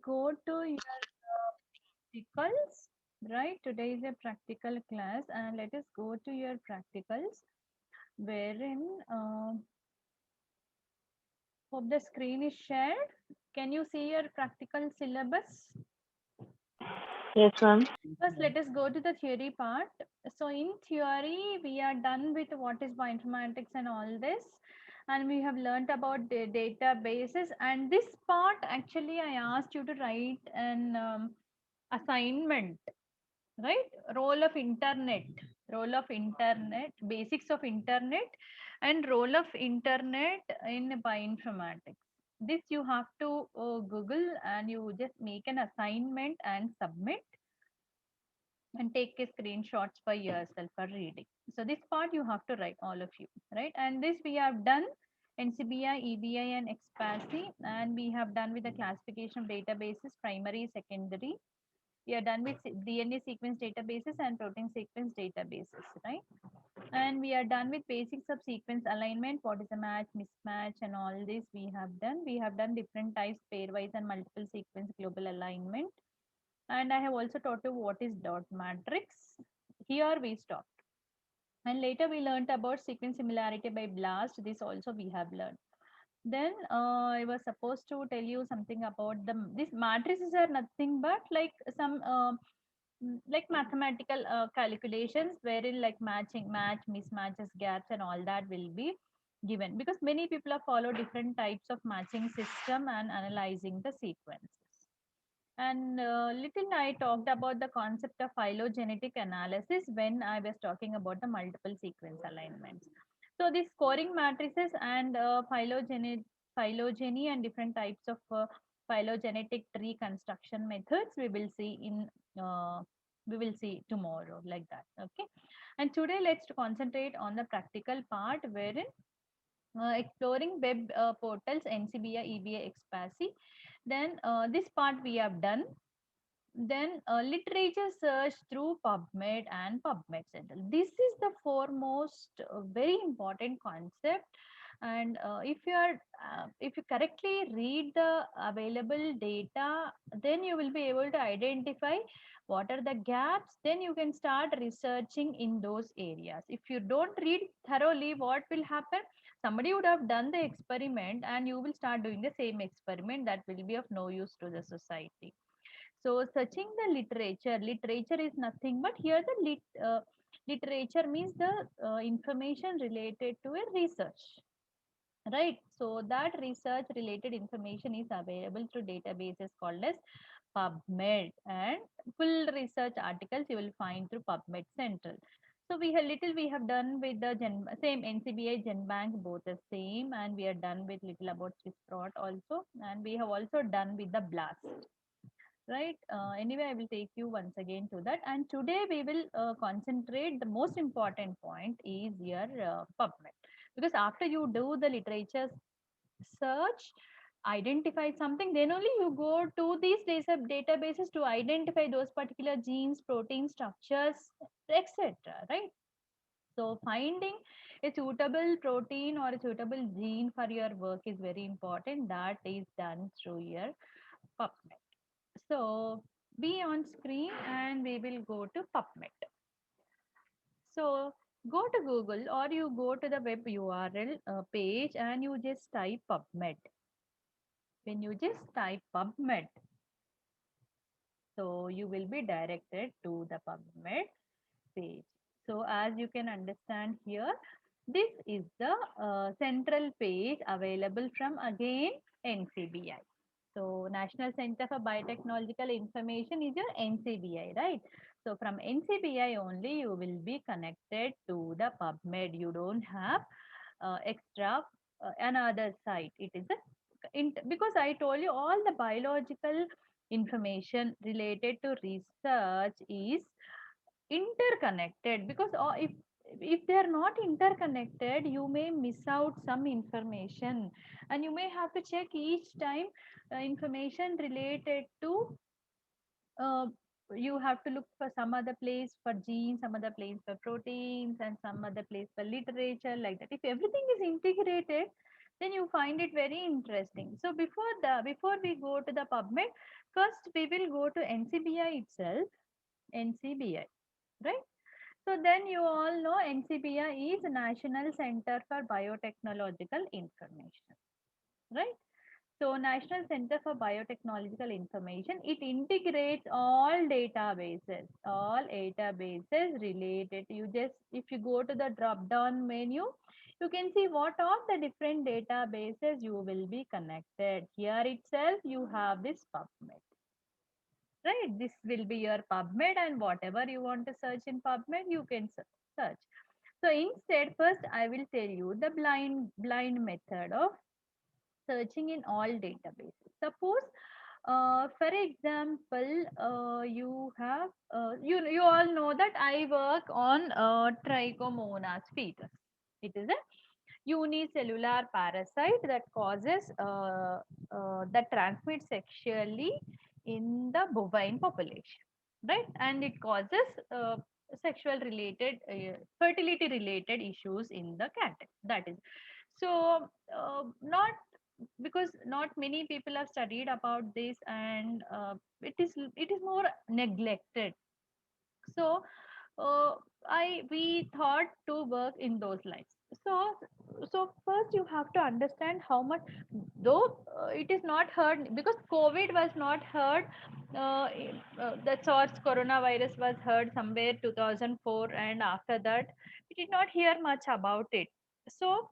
go to your practicals, right? Today is a practical class, and let us go to your practicals, wherein hope the screen is shared. Can you see your practical syllabus? Yes, ma'am. First, let us go to the theory part. So, in theory, we are done with what is bioinformatics and all this, and we have learnt about the databases. And this part, actually, I asked you to write an assignment, right? Role of internet, basics of internet, and role of internet in bioinformatics. This you have to Google, and you just make an assignment and submit and take a screenshots for yourself for reading. So this part you have to write, all of you, right? And this we have done NCBI, EBI, and XPASI, and we have done with the classification of databases, primary, secondary. We are done with DNA sequence databases and protein sequence databases, right? And we are done with basics of sequence alignment, what is a match, mismatch, and all this we have done. We have done different types, pairwise and multiple sequence global alignment. And I have also taught you what is dot matrix. Here we stopped. And later we learned about sequence similarity by BLAST. This also we have learned. Then I was supposed to tell you something about these matrices are nothing but like some like mathematical calculations wherein like match, mismatches, gaps, and all that will be given, because many people have followed different types of matching system and analyzing the sequences. And little I talked about the concept of phylogenetic analysis when I was talking about the multiple sequence alignments. So these scoring matrices and phylogeny and different types of phylogenetic tree construction methods uh, we will see tomorrow, like that. Okay. And today let's concentrate on the practical part, wherein exploring web portals, NCBI, EBA, XPASI. Then this part we have done. Then literature search through PubMed and PubMed Central. This is the foremost very important concept. And if you correctly read the available data, then you will be able to identify what are the gaps. Then you can start researching in those areas. If you don't read thoroughly, what will happen? Somebody would have done the experiment, and you will start doing the same experiment that will be of no use to the society. So searching the literature is nothing but here literature means the information related to a research, right? So that research related information is available through databases called as PubMed, and full research articles you will find through PubMed Central. So we have done with the same NCBI GenBank, both the same, and we are done with little about Swissprot also, and we have also done with the BLAST, right? Anyway, I will take you once again to that. And today we will concentrate, the most important point is your PubMed. Because after you do the literature search, identify something, then only you go to these databases to identify those particular genes, protein structures, etc., right? So finding a suitable protein or a suitable gene for your work is very important. That is done through your PubMed. So be on screen and we will go to PubMed. So go to Google or you go to the web URL page and you just type PubMed. When you just type PubMed, so you will be directed to the PubMed page. So as you can understand here, this is the central page available from again NCBI. So National Center for Biotechnological Information is your NCBI, right? So from NCBI only you will be connected to the PubMed. You don't have extra another site. It is a because I told you all the biological information related to research is interconnected, because if they are not interconnected, you may miss out some information, and you may have to check each time information related to uh, you have to look for some other place for genes, some other place for proteins, and some other place for literature, like that. If everything is integrated, then you find it very interesting. So before we go to the PubMed, First, we will go to NCBI itself. NCBI, right? So then you all know NCBI is National Center for Biotechnological Information, right? So National Center for Biotechnological Information, it integrates all databases related. You just, if you go to the drop down menu, you can see what are the different databases you will be connected. Here itself, you have this PubMed, right? This will be your PubMed, and whatever you want to search in PubMed, you can search. So instead, first I will tell you the blind method of searching in all databases. Suppose, for example, you have you all know that I work on Trichomonas fetus. It is a unicellular parasite that causes that transmits sexually in the bovine population, right? And it causes sexual related fertility related issues in the cat. That is so not because not many people have studied about this, and it is more neglected. So I we thought to work in those lines. So first you have to understand how much, though it is not heard because COVID was not heard. The SARS coronavirus was heard somewhere 2004, and after that we did not hear much about it. So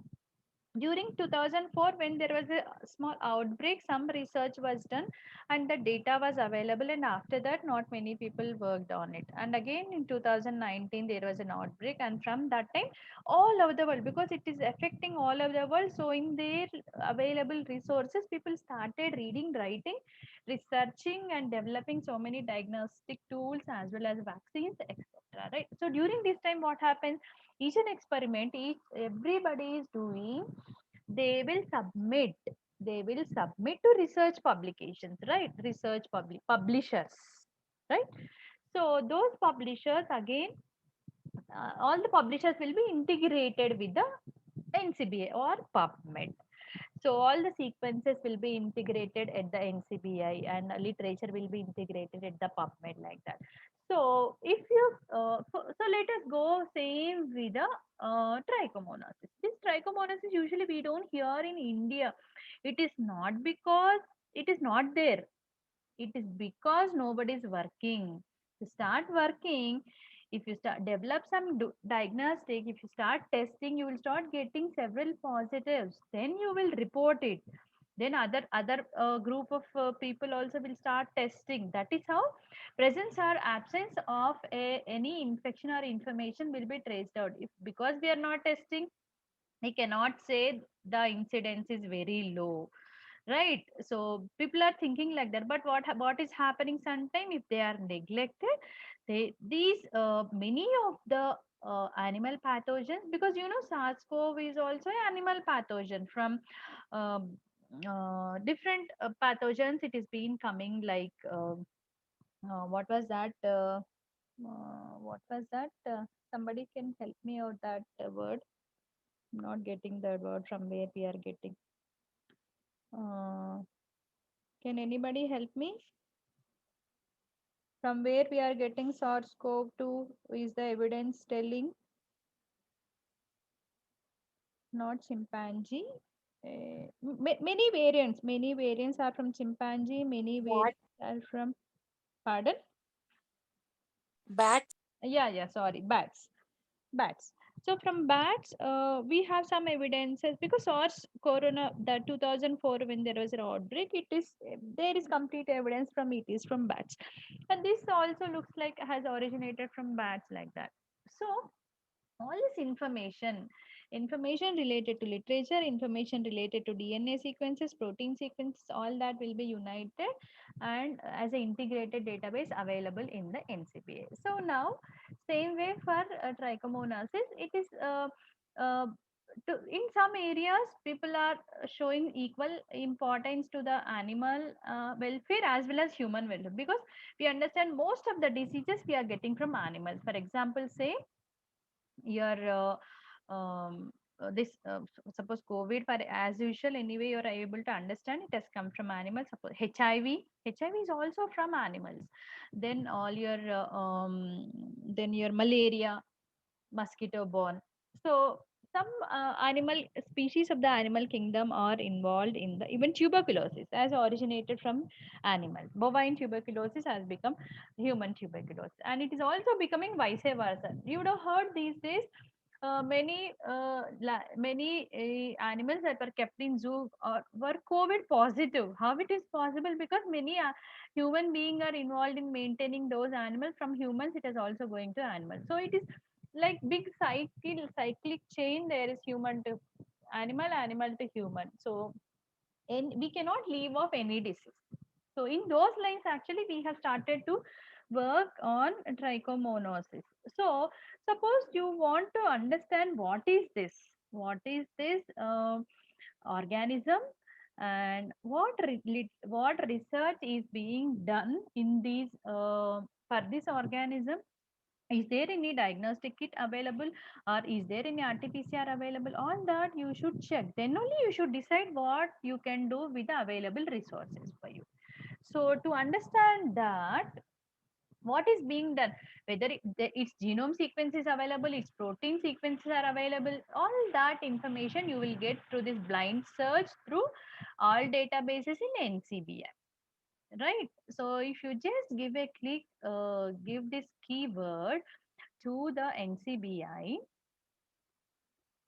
during 2004, when there was a small outbreak, some research was done and the data was available, and after that not many people worked on it. And again in 2019 there was an outbreak, and from that time all over the world, because it is affecting all over the world, so in their available resources people started reading, writing, researching and developing so many diagnostic tools as well as vaccines, etc. Right? So during this time what happens, each an experiment, each everybody is doing, they will submit to research publications, right? Research publishers, right? So those publishers again, all the publishers will be integrated with the NCBI or PubMed. So all the sequences will be integrated at the NCBI, and literature will be integrated at the PubMed, like that. So if you, so let us go same with the trichomonasis. This trichomonasis usually we don't hear in India. It is not because it is not there. It is because nobody is working. To start working, if you start develop some diagnostic, if you start testing, you will start getting several positives, then you will report it. Then other group of people also will start testing. That is how presence or absence of any infection or information will be traced out. If because we are not testing, we cannot say the incidence is very low, right? So people are thinking like that, but what is happening sometime, if they are neglected, these many of the animal pathogens, because SARS-CoV is also an animal pathogen. From um, different pathogens it is been coming, like what was that somebody can help me out that word. I'm not getting the word from where we are getting. uh, can anybody help me? From where we are getting SARS-CoV-2 is the evidence telling, not chimpanzee. Many variants are from chimpanzee, many What? variants are from, pardon? Bat? Yeah, sorry, bats. So from bats, we have some evidences because SARS corona, the 2004 when there was an outbreak, there is complete evidence from it is from bats, and this also looks like has originated from bats, like that. So all this information related to literature, information related to DNA sequences, protein sequences, all that will be united and as an integrated database available in the NCBA. So now same way for trichomonasis, it is uh, in some areas people are showing equal importance to the animal welfare as well as human welfare, because we understand most of the diseases we are getting from animals. For example, say your this suppose COVID, for as usual anyway you are able to understand it has come from animals. Suppose HIV is also from animals. Then all your then your malaria, mosquito borne. So some animal species of the animal kingdom are involved in the even tuberculosis as originated from animals. Bovine tuberculosis has become human tuberculosis, and it is also becoming vice versa. You would have heard these days many animals that were kept in zoo were COVID positive. How it is possible? Because many human beings are involved in maintaining those animals. From humans, it is also going to animals. So it is like big cyclic chain. There is human to animal, animal to human. So and we cannot leave off any disease. So in those lines, actually, we have started to work on trichomonosis. So suppose you want to understand what is this organism, and what research is being done in these for this organism. Is there any diagnostic kit available, or is there any RT-PCR available? All that you should check. Then only you should decide what you can do with the available resources for you. So to understand that, what is being done, whether its genome sequence is available, its protein sequences are available, all that information you will get through this blind search through all databases in NCBI. Right. So if you just give a click, give this keyword to the NCBI.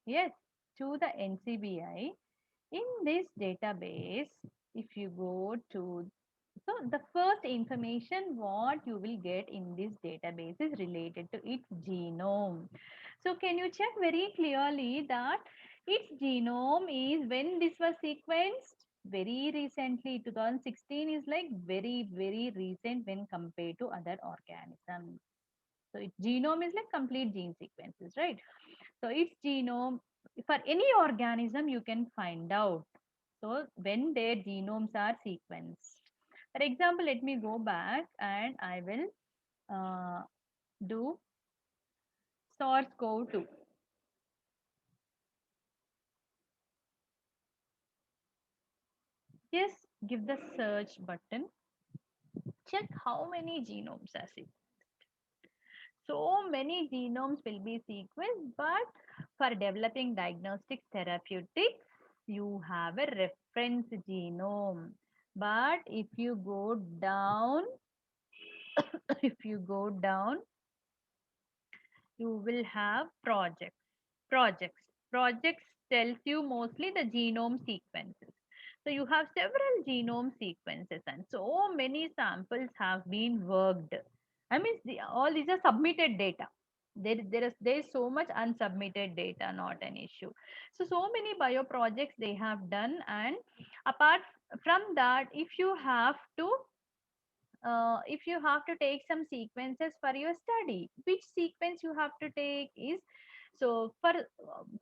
Yes, to the NCBI. In this database, if you go to, so the first information what you will get in this database is related to its genome. So can you check very clearly that its genome is, when this was sequenced, very recently, 2016 is like very, very recent when compared to other organisms. So its genome is like complete gene sequences, right? So its genome, for any organism you can find out. So when their genomes are sequenced. For example, let me go back and I will do SARS-CoV-2. Just give the search button. Check how many genomes are sequenced. So many genomes will be sequenced, but for developing diagnostic therapeutics, you have a reference genome. But if you go down, if you go down, you will have projects. Projects tells you mostly the genome sequences. So you have several genome sequences, and so many samples have been worked. I mean, all these are submitted data. There is so much unsubmitted data, not an issue. So many bio projects they have done, and apart from that, if you have to take some sequences for your study, which sequence you have to take is, so for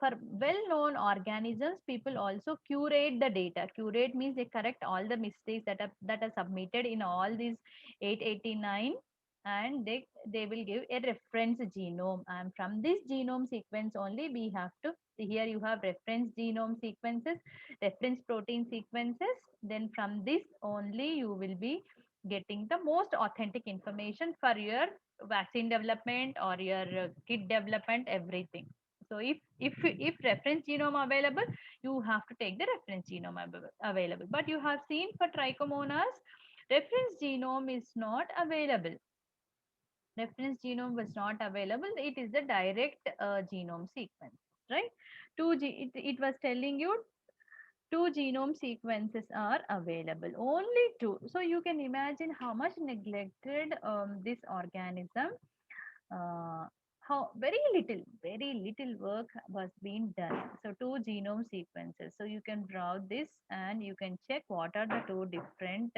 well known organisms, people also curate the data. Curate means they correct all the mistakes that are submitted in all these 889, and they will give a reference genome, and from this genome sequence only we have to, here you have reference genome sequences, reference protein sequences. Then from this only you will be getting the most authentic information for your vaccine development or your kit development, everything. So if reference genome available, you have to take the reference genome available. But you have seen for trichomonas, reference genome is not available. Reference genome was not available. It is the direct genome sequence, right? It was telling you two genome sequences are available, only two. So you can imagine how much neglected this organism, how very little work was being done. So two genome sequences. So you can browse this and you can check what are the two different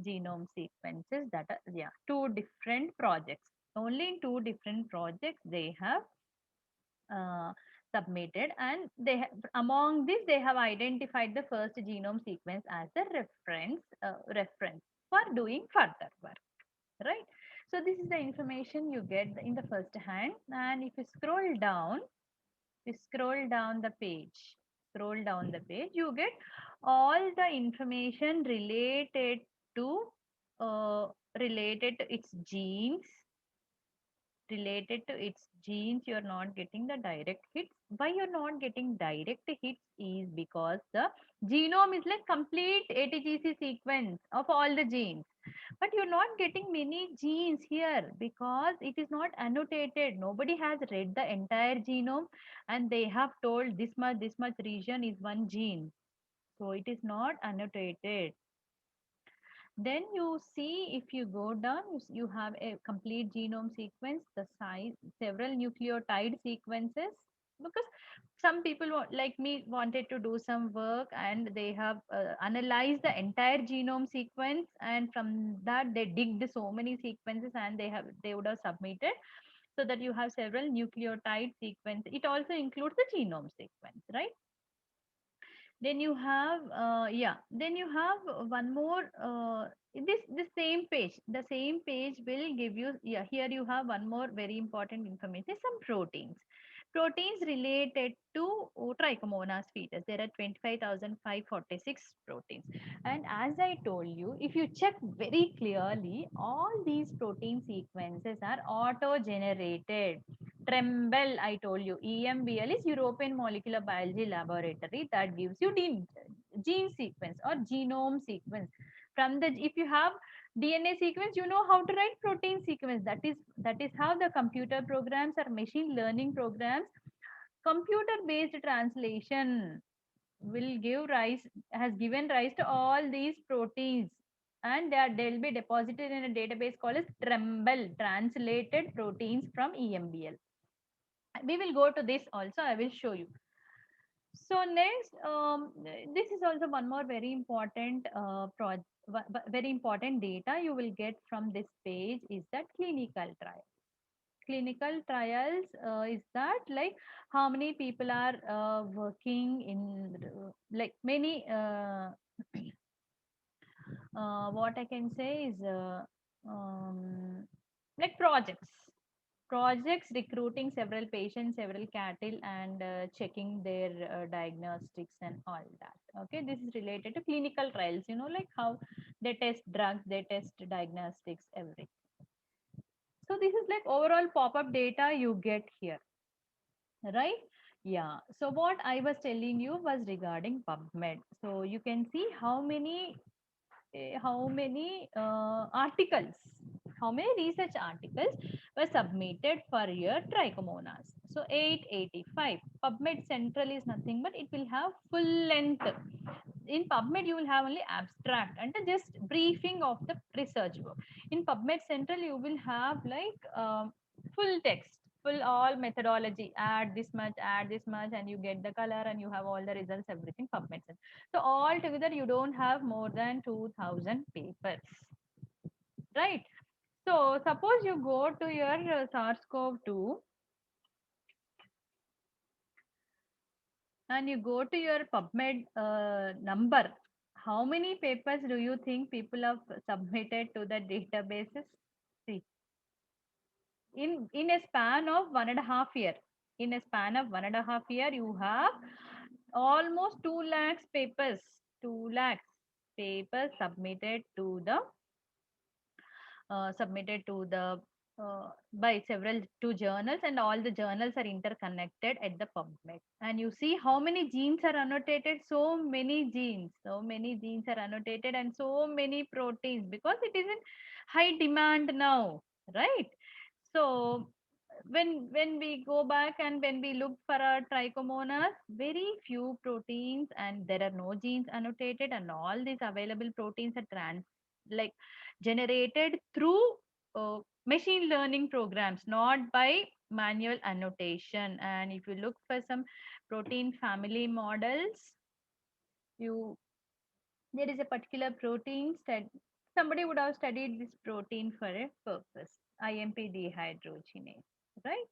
genome sequences that are, yeah, two different projects. Only in two different projects they have uh, submitted, and among this they have identified the first genome sequence as a reference for doing further work, right? So this is the information you get in the first hand, and if you scroll down, you scroll down the page, you get all the information to uh, related to its genes, you're not getting the direct hits. Why you're not getting direct hits is because the genome is like complete ATGC sequence of all the genes, but you're not getting many genes here because it is not annotated. Nobody has read the entire genome and they have told this much region is one gene, so it is not annotated. Then you see, if you go down, you have a complete genome sequence, the size, several nucleotide sequences. Because some people like me wanted to do some work and they have analyzed the entire genome sequence, and from that they digged so many sequences and they would have submitted, so that you have several nucleotide sequence. It also includes the genome sequence, right? Then you have then you have one more this the same page will give you, here you have one more very important information, some proteins related to Trichomonas fetus. There are 25,546 proteins, and as I told you, if you check very clearly, all these protein sequences are auto generated. Tremble, I told you. EMBL is European Molecular Biology Laboratory that gives you gene sequence or genome sequence. From the, if you have DNA sequence, you know how to write protein sequence. That is how the computer programs or machine learning programs, computer based translation will give rise, has given rise to all these proteins, and they'll be deposited in a database called as Tremble, translated proteins from EMBL. We will go to this also, I will show you. So next, this is also one more very important very important data you will get from this page is that clinical trial. Clinical trials is that like how many people are working in like many what I can say is like projects recruiting several patients, several cattle, and checking their diagnostics and all that. Okay, this is related to clinical trials, like how they test drugs, they test diagnostics, everything. So this is like overall pop-up data you get here, right? Yeah, so what I was telling you was regarding PubMed. So you can see how many articles, how many research articles were submitted for your Trichomonas. So 885. PubMed Central is nothing but it will have full length. In PubMed, you will have only abstract and just briefing of the research work. In PubMed Central, you will have like full text, full all methodology, add this much, and you get the color and you have all the results, everything PubMed Central. So all together, you don't have more than 2000 papers, right? So suppose you go to your SARS-CoV-2 and you go to your PubMed number. How many papers do you think people have submitted to the databases? See, in a span of 1.5 year, you have almost 2 lakhs papers, 2 lakhs papers submitted to the by several two journals, and all the journals are interconnected at the PubMed. And you see how many genes are annotated, so many genes are annotated, and so many proteins, because it is in high demand now, right? So when we go back and when we look for our Trichomonas, very few proteins, and there are no genes annotated, and all these available proteins are like generated through machine learning programs, not by manual annotation. And if you look for some protein family models, you there is a particular protein somebody would have studied this protein for a purpose, IMP dehydrogenase, right?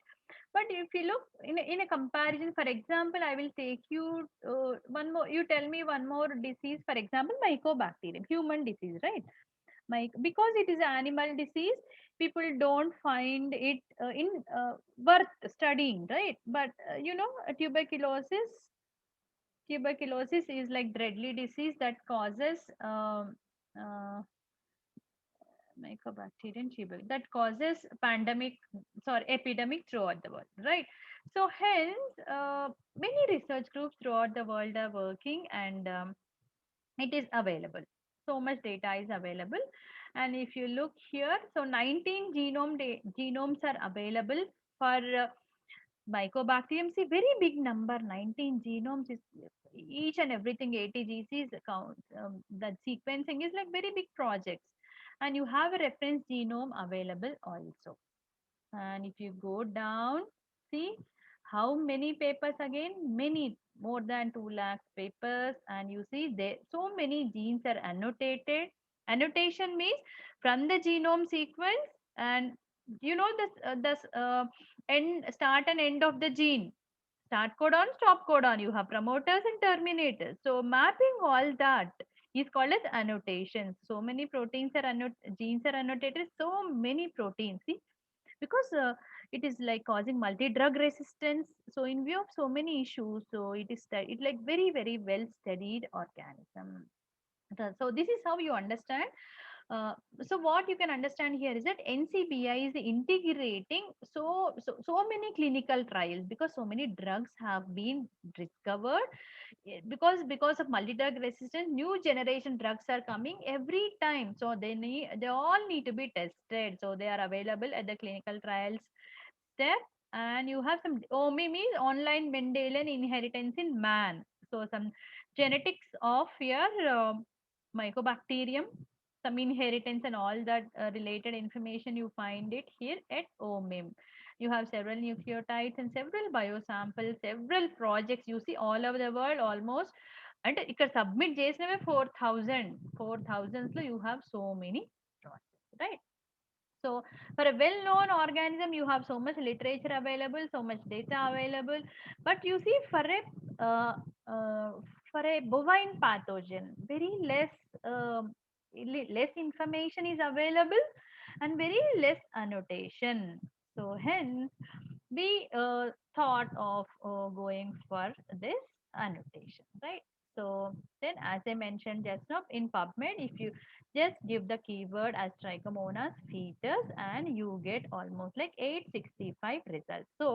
But if you look in a comparison, for example, I will take you one more, you tell me one more disease, for example, mycobacterium, human disease, right? Because it is an animal disease, people don't find it in worth studying, right? But tuberculosis is like deadly disease that causes uh, mycobacterium that causes epidemic throughout the world, right? So hence, many research groups throughout the world are working, and it is available. So much data is available, and if you look here, so 19 genomes are available for mycobacterium. See, very big number, 19 genomes is each and everything 80 GCs count. The sequencing is like very big projects, and you have a reference genome available also. And if you go down, see how many papers again, many more than 2 lakh papers, and you see there so many genes are annotated. Annotation means from the genome sequence, and this end start and end of the gene, start codon, stop codon, you have promoters and terminators. So mapping all that is called as annotations. So many proteins are genes are annotated, so many proteins. See, because it is like causing multi-drug resistance. So in view of so many issues, so it like very very well studied organism. So this is how you understand. uh, so what you can understand here is that NCBI is integrating so many clinical trials, because so many drugs have been discovered. Because of multi-drug resistance, new generation drugs are coming every time, so they all need to be tested, so they are available at the clinical trials step. And you have some OMI means online Mendelian inheritance in man. So some genetics of your mycobacterium, some inheritance and all that related information, you find it here at OMIM. You have several nucleotides and several biosamples, several projects you see all over the world almost. And ఇక్కడ submit చేసినవే 4,000 లో you have so many projects, right? So for a well-known organism, you have so much literature available, so much data available. But you see, uh, uh, for a bovine pathogen, very less information is available, and very less annotation. So hence, we thought of going for this annotation, right? So then, as I mentioned just now, in PubMed, if you just give the keyword as Trichomonas fetus, and you get almost like 865 results. So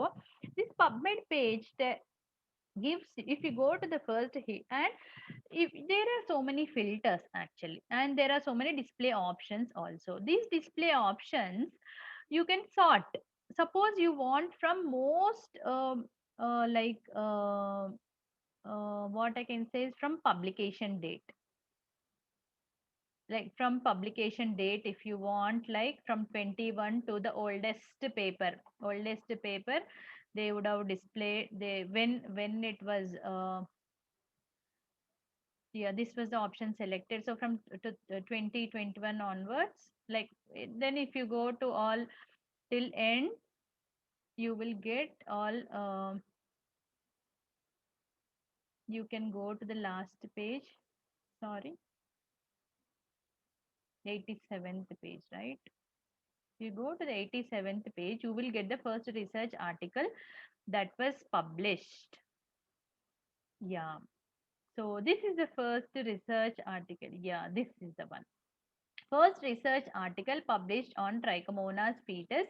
this PubMed page that gives, if you go to the first hit, and if there are so many filters actually, and there are so many display options also. These display options you can sort. Suppose you want from most what I can say is from publication date. Like from publication date, if you want, like from 21 to the oldest paper, they would have displayed they when it was yeah, this was the option selected. So from 2021 onwards, like then if you go to all till end, you will get all you can go to the last page, sorry, 87th page, right? You go to the 87th page, you will get the first research article that was published. Yeah. So this is the first research article. Yeah, this is the one. First research article published on Trichomonas fetus.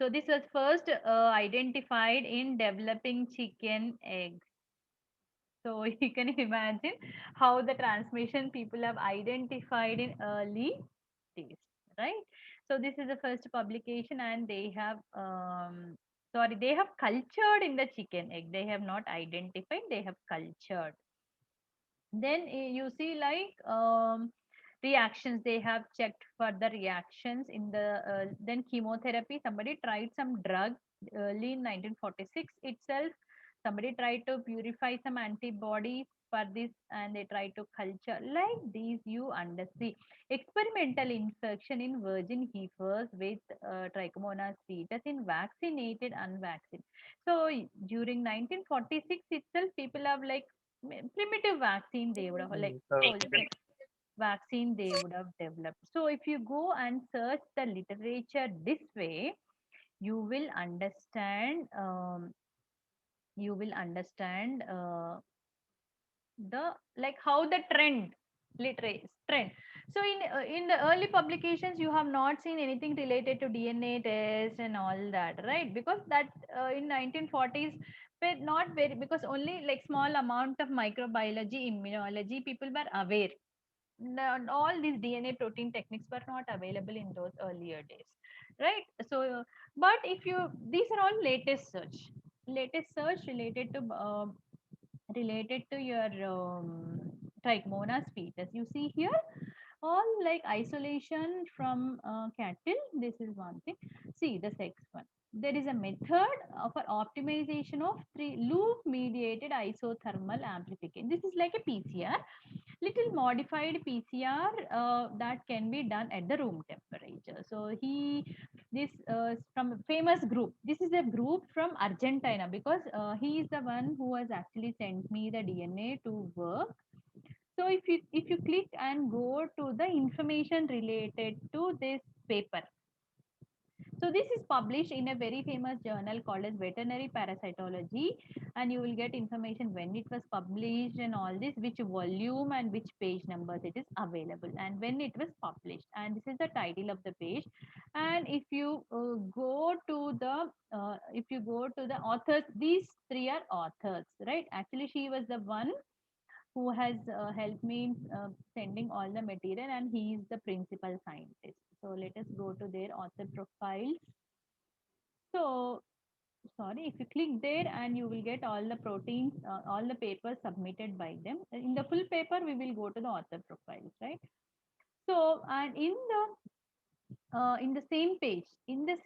So this was first identified in developing chicken eggs. So you can imagine how the transmission people have identified in early days, right? So this is the first publication, and they have sorry, they have cultured in the chicken egg. They have not identified, they have cultured. Then you see like reactions, they have checked for the reactions in the then chemotherapy. Somebody tried some drug early in 1946 itself. Somebody tried to purify some antibody for this, and they tried to culture like these. You understand experimental infection in virgin heifers with Trichomonas fetus in vaccinated unvaccinated. So during 1946 itself, people have like primitive vaccine they would have like told. vaccine they would have developed. So if you go and search the literature this way, you will understand. You will understand the like how the trend. So in the early publications, you have not seen anything related to DNA test and all that, right? Because that in 1940s were not very, because only like small amount of microbiology, immunology people were aware. All these DNA protein techniques were not available in those earlier days, right? So but if you, these are all latest search related to your trichomonas species. You see here, all like isolation from cattle. This is one thing. See the sex one. There is a method for optimization of three loop mediated isothermal amplification. This is like a PCR, little modified PCR that can be done at the room temperature. So this from a famous group. This is a group from Argentina, because he is the one who has actually sent me the DNA to work. So if you click and go to the information related to this paper, so this is published in a very famous journal called as Veterinary Parasitology, and you will get information when it was published and all this, which volume and which page numbers it is available, and when it was published. And this is the title of the page. And if you go to the authors, these three are authors, right? Actually, she was the one who has helped me in sending all the material, and he is the principal scientist. So let us go to their author profiles. So sorry, if you click there, and you will get all the proteins, all the papers submitted by them. In the full paper, we will go to the author profiles, right? So, and in the same page, in the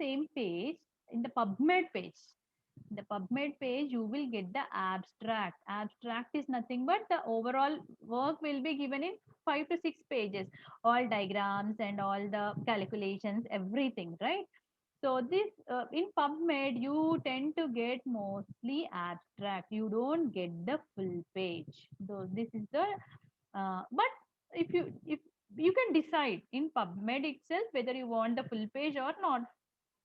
PubMed page, you will get the abstract. Abstract is nothing but the overall work will be given in 5 to 6 pages, all diagrams and all the calculations, everything, right? So this in PubMed, you tend to get mostly abstract. You don't get the full page. So this is the but if you can decide in PubMed itself whether you want the full page or not.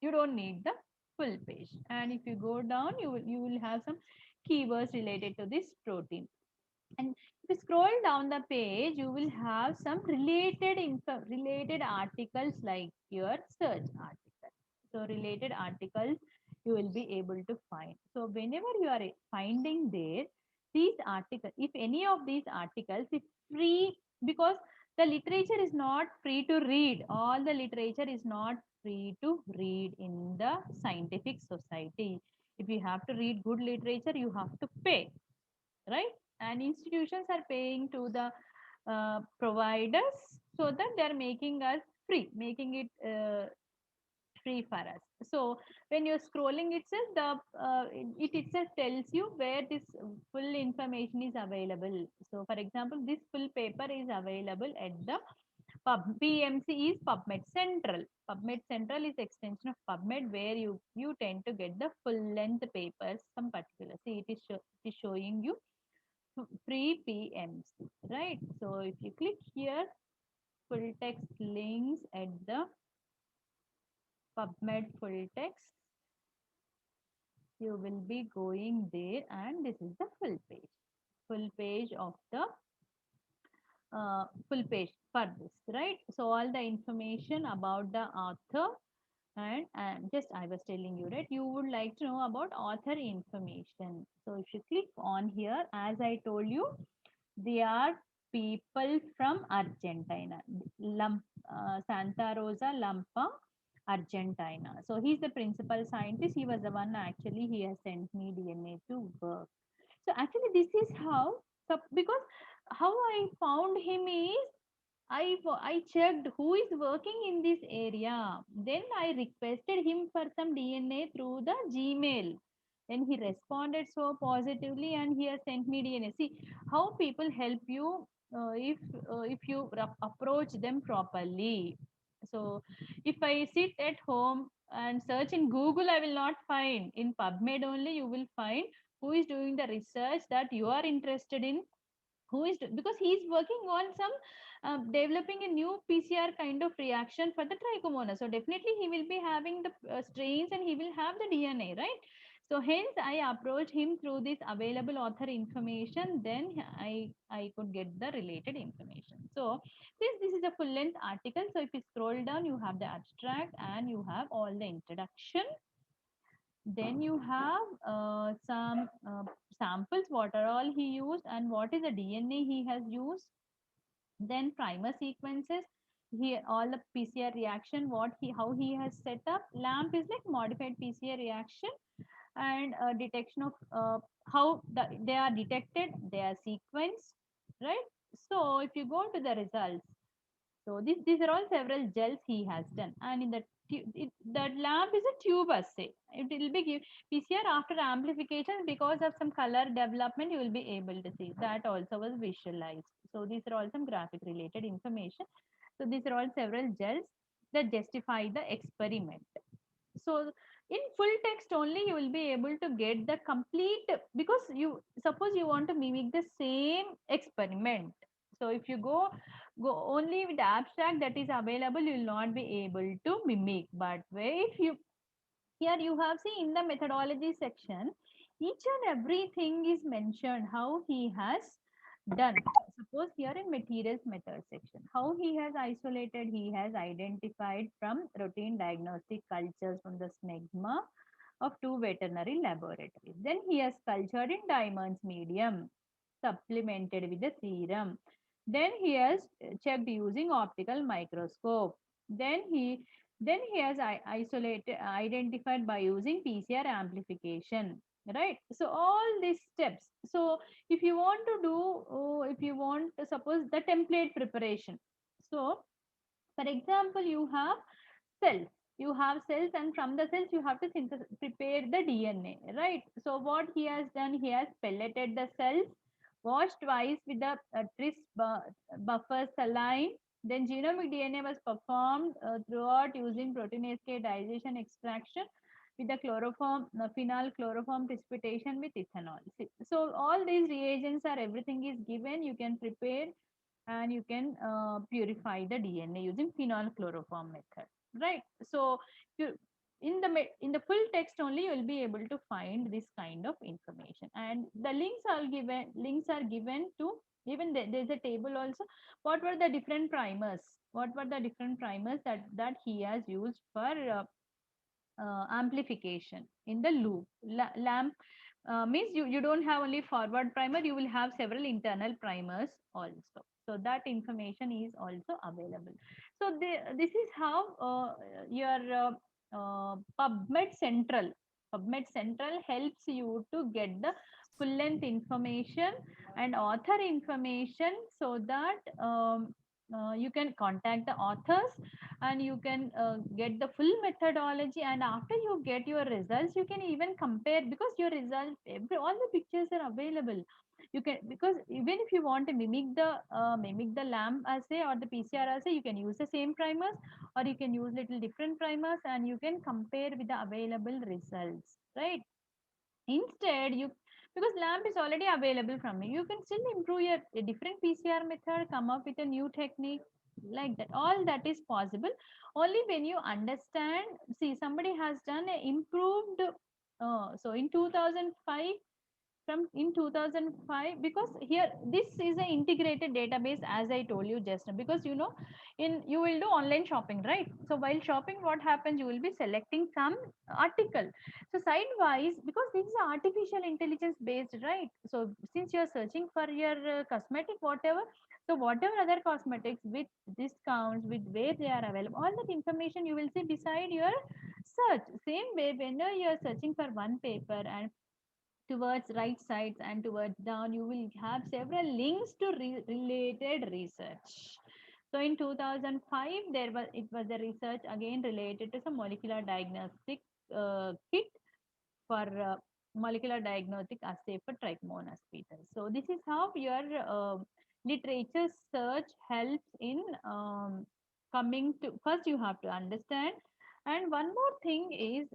You don't need the full page. And if you go down, you will have some keywords related to this protein. And if you scroll down the page, you will have some related articles like your search article. So related articles you will be able to find. So whenever you are finding there, these articles, if any of these articles is free, because the literature is not free to read. All the literature is not free to read in the scientific society. If you have to read good literature, you have to pay, right? And institutions are paying to the providers, so that they are making us free, making it free for us. So when you're scrolling itself, it itself tells you where this full information is available. So for example, this full paper is available at the PMC is PubMed Central. PubMed Central is extension of PubMed, where you tend to get the full length papers, some particular. See, it is showing you free PMC, right? So if you click here, full text links at the PubMed full text, you will be going there, and this is the full page of the full page for this, right? So all the information about the author, and just I was telling you, right, you would like to know about author information. So if you click on here, as I told you, they are people from Argentina, Santa Rosa Lampa, Argentina. So he's the principal scientist. He was the one actually, he has sent me DNA to work. So actually, this is how, so because how I found him is, I checked who is working in this area. Then I requested him for some DNA through the Gmail. Then he responded so positively, and he has sent me DNA. See how people help you if you approach them properly. So if I sit at home and search in Google, I will not find. In PubMed only you will find who is doing the research that you are interested in, because he's working on some developing a new PCR kind of reaction for the trichomonas. So definitely he will be having the strains and he will have the DNA, right? So hence I approached him through this available author information. Then I could get the related information. So this is a full length article. So if you scroll down, you have the abstract and you have all the introduction. Then you have some samples, what are all he used and what is the DNA he has used. Then primer sequences, he all the PCR reaction, what he how he has set up. LAMP is like modified PCR reaction, and detection of they are detected, they are sequenced, right? So if you go to the results, so these are all several gels he has done, and in the that lab is a tube assay. It will be give PCR after amplification because of some color development. You will be able to see that also was visualized. So these are all some graphic related information. So these are all several gels that justify the experiment. So in full text only you will be able to get the complete, because you suppose you want to mimic the same experiment. So if you go only with the abstract that is available, you will not be able to mimic. But where if you here you have seen in the methodology section, each and everything is mentioned how he has done. Suppose here in materials method section, how he has isolated, he has identified from routine diagnostic cultures from the smegma of two veterinary laboratories. Then he has cultured in diamonds medium, supplemented with the serum. Then he has checked using optical microscope. Then he has isolated identified by using PCR amplification, right? So all these steps. So if you want to do, if you want to suppose the template preparation. So for example, you have cells. You have cells, and from the cells you have to prepare the DNA, right? So what he has done, he has pelleted the cells, washed twice with the tris buffer saline. Then genomic DNA was performed throughout using proteinase K digestion extraction with the chloroform, phenyl chloroform precipitation with ethanol. So all these reagents are everything is given. You can prepare and you can purify the DNA using phenol chloroform method, right? So you in the in the full text only you will be able to find this kind of information, and the links are given to, even there's a table also, what were the different primers, that he has used for amplification in the loop. Lamp means you don't have only forward primer, you will have several internal primers also. So that information is also available. So this is how your PubMed Central helps you to get the full length information and author information, so that you can contact the authors and you can get the full methodology. And after you get your results, you can even compare, because your results all the pictures are available. You can, because even if you want to mimic the lamp assay or the PCR assay, you can use the same primers or you can use little different primers and you can compare with the available results, right? Instead, you, because lamp is already available from you, you can still improve your a different PCR method, come up with a new technique, like that. All that is possible only when you understand. See, somebody has done a improved. So in 2005, from in 2005, because here this is an integrated database, as I told you just now. Because in you will do online shopping, right? So while shopping, what happens, you will be selecting some article. So sidewise, because this is artificial intelligence based, right? So since you are searching for your cosmetic whatever, so whatever other cosmetics with discounts, with where they are available, all that information you will see beside your search. Same way, when you are searching for one paper, and towards right sides and towards down you will have several links to related research. So in 2005 there was, it was a research again related to some molecular diagnostic kit for molecular diagnostic assay for trichomonas species. So this is how your literature search helps in coming to, first you have to understand. And one more thing is,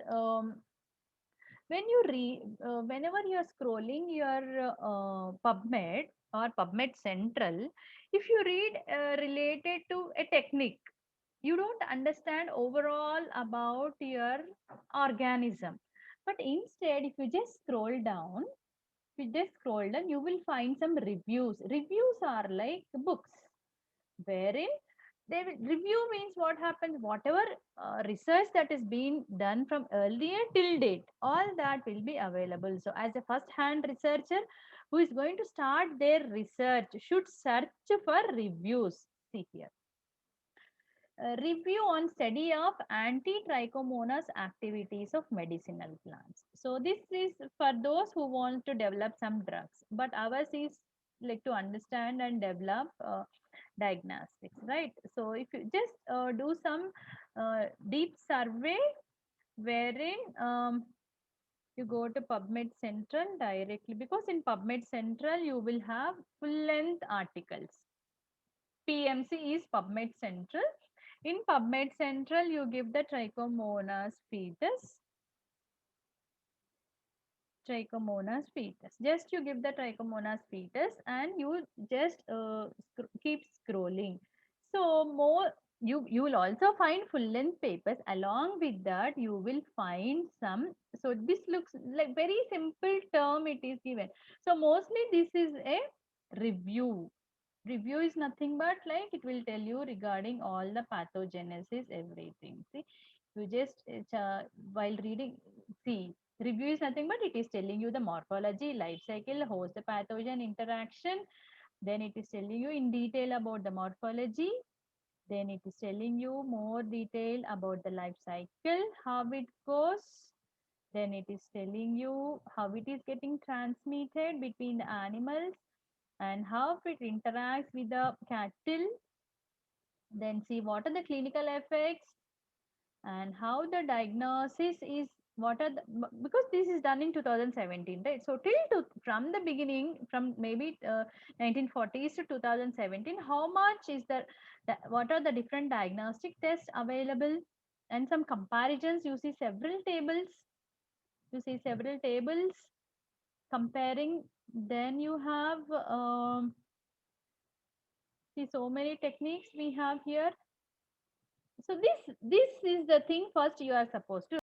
when you whenever you're scrolling your PubMed, or PubMed Central, if you read related to a technique, you don't understand overall about your organism. But instead, if you just scroll down, if you just scroll down, you will find some reviews. Reviews are like books, wherein they will review means what happens, whatever research that is being done from earlier till date, all that will be available. So as a first hand researcher who is going to start their research should search for reviews. See here, review on study of anti-trichomonas activities of medicinal plants. So this is for those who want to develop some drugs, but ours is like to understand and develop diagnostics, right? So if you just do some deep survey, wherein you go to PubMed Central directly, because in PubMed Central you will have full length articles. PMC is PubMed Central. In PubMed Central, you give the Trichomonas fetus. Trichomonas fetus. Just you give the Trichomonas fetus and you just keep scrolling. So more, you will also find full length papers. Along with that, you will find some. So this looks like very simple term it is given. So mostly this is a review. Review is nothing but like it will tell you regarding all the pathogenesis, everything. See, you just while reading, see, review is nothing but it is telling you the morphology, life cycle, host pathogen interaction. Then it is telling you in detail about the morphology. Then it is telling you more detail about the life cycle, how it goes. Then it is telling you how it is getting transmitted between the animals and how it interacts with the cattle. Then see what are the clinical effects and how the diagnosis is, what are the, because this is done in 2017, right? So till to, from the beginning, from maybe 1940s to 2017, how much is the what are the different diagnostic tests available, and some comparisons. You see several tables, you see several tables comparing. Then you have see so many techniques we have here. So this is the thing first you are supposed to